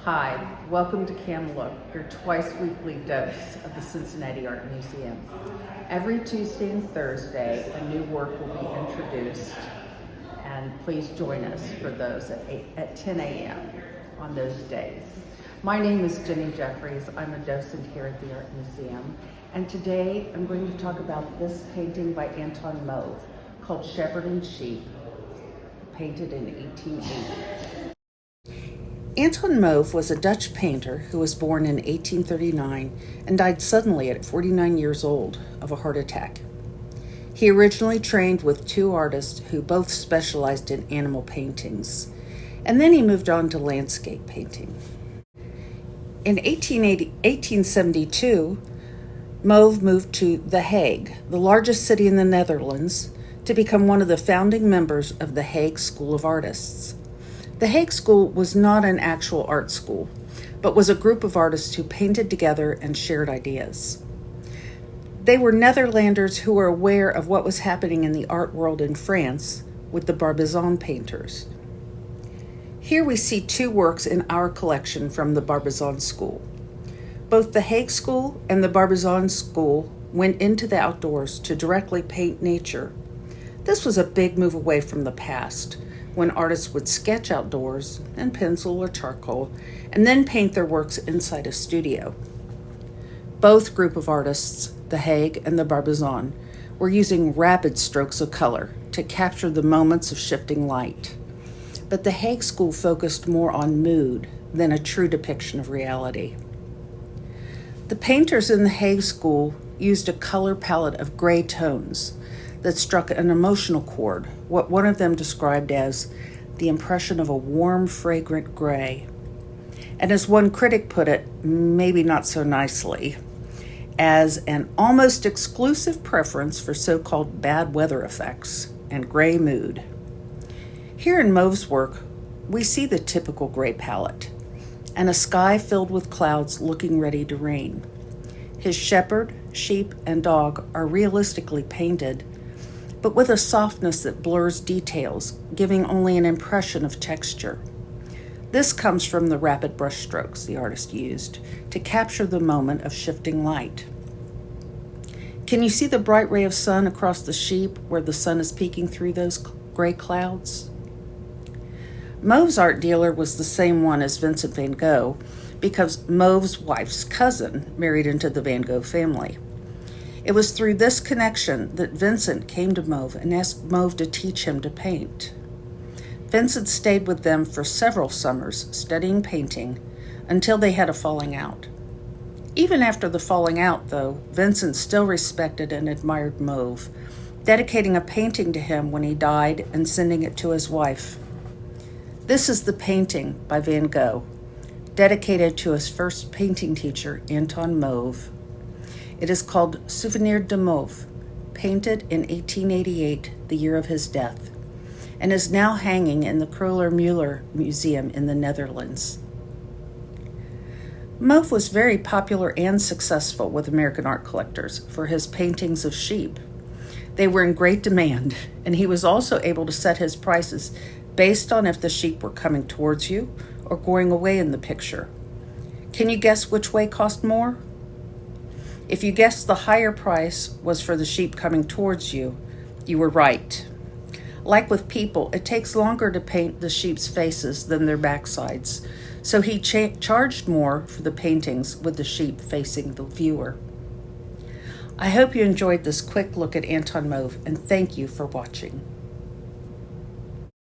Hi, welcome to Cam Look, your twice weekly dose of the Cincinnati Art Museum. Every Tuesday and Thursday, a new work will be introduced, and please join us for those at 10 a.m. on those days. My name is Jenny Jeffries. I'm a docent here at the Art Museum, and today I'm going to talk about this painting by Anton Mauve called Shepherd and Sheep, painted in 1880. Anton Mauve was a Dutch painter who was born in 1839 and died suddenly at 49 years old of a heart attack. He originally trained with two artists who both specialized in animal paintings, and then he moved on to landscape painting. In 1872, Mauve moved to The Hague, the largest city in the Netherlands, to become one of the founding members of the Hague School of Artists. The Hague School was not an actual art school, but was a group of artists who painted together and shared ideas. They were Netherlanders who were aware of what was happening in the art world in France with the Barbizon painters. Here we see two works in our collection from the Barbizon School. Both the Hague School and the Barbizon School went into the outdoors to directly paint nature. This was a big move away from the past, when artists would sketch outdoors in pencil or charcoal and then paint their works inside a studio. Both group of artists, the Hague and the Barbizon, were using rapid strokes of color to capture the moments of shifting light. But the Hague School focused more on mood than a true depiction of reality. The painters in the Hague School used a color palette of gray tones that struck an emotional chord, what one of them described as the impression of a warm, fragrant gray. And as one critic put it, maybe not so nicely, as an almost exclusive preference for so-called bad weather effects and gray mood. Here in Mauve's work, we see the typical gray palette, and a sky filled with clouds looking ready to rain. His shepherd, sheep, and dog are realistically painted, but with a softness that blurs details, giving only an impression of texture. This comes from the rapid brushstrokes the artist used to capture the moment of shifting light. Can you see the bright ray of sun across the sheep where the sun is peeking through those gray clouds? Mauve's art dealer was the same one as Vincent van Gogh because Mauve's wife's cousin married into the Van Gogh family. It was through this connection that Vincent came to Mauve and asked Mauve to teach him to paint. Vincent stayed with them for several summers studying painting until they had a falling out. Even after the falling out, though, Vincent still respected and admired Mauve, dedicating a painting to him when he died and sending it to his wife. This is the painting by Van Gogh, dedicated to his first painting teacher, Anton Mauve. It is called Souvenir de Mauve, painted in 1888, the year of his death, and is now hanging in the Kröller-Müller Museum in the Netherlands. Mauve was very popular and successful with American art collectors for his paintings of sheep. They were in great demand, and he was also able to set his prices based on if the sheep were coming towards you or going away in the picture. Can you guess which way cost more? If you guessed the higher price was for the sheep coming towards you, you were right. Like with people, it takes longer to paint the sheep's faces than their backsides, so he charged more for the paintings with the sheep facing the viewer. I hope you enjoyed this quick look at Anton Mauve, and thank you for watching.